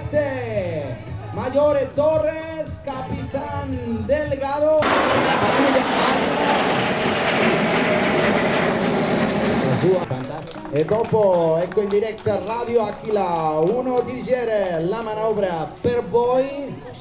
Teniente Maggiore Torres, Capitán Delgado, la pattuglia Aquila, la sua fantastica. E dopo ecco in diretta Radio Aquila 1 dirigere la manovra per voi.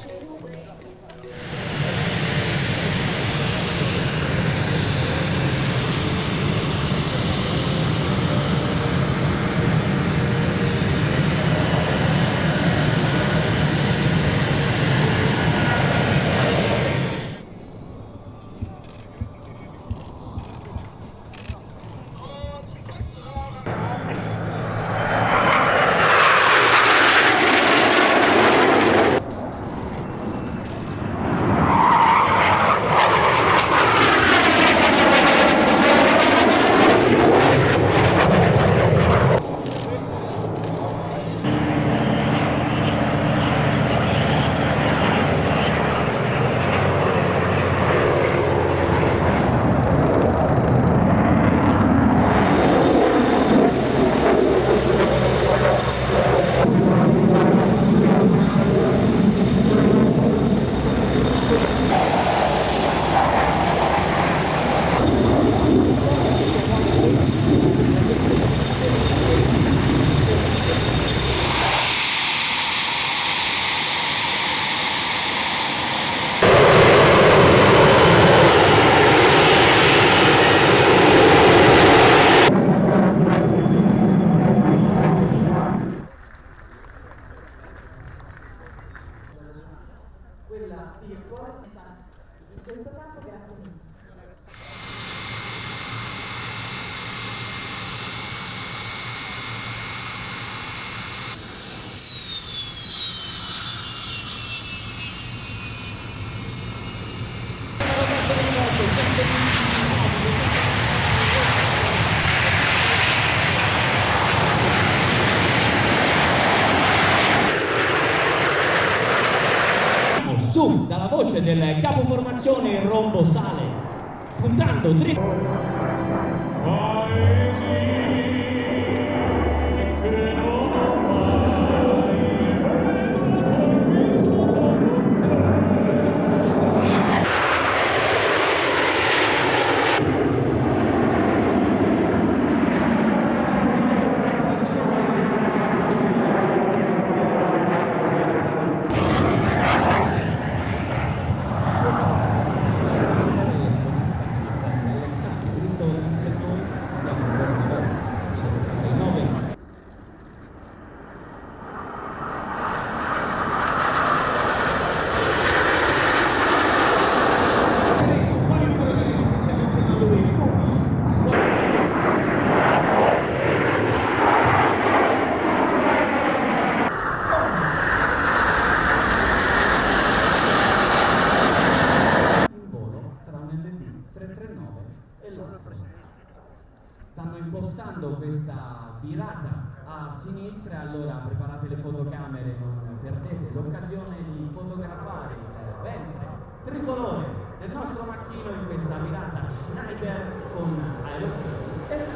Quella virtuale in questo campo, grazie mille. Su, dalla voce del capoformazione il rombo sale, puntando dritto. Stanno impostando questa virata a sinistra, allora preparate le fotocamere, non perdete l'occasione di fotografare il ventre tricolore del nostro macchino in questa virata Schneider con aerofili e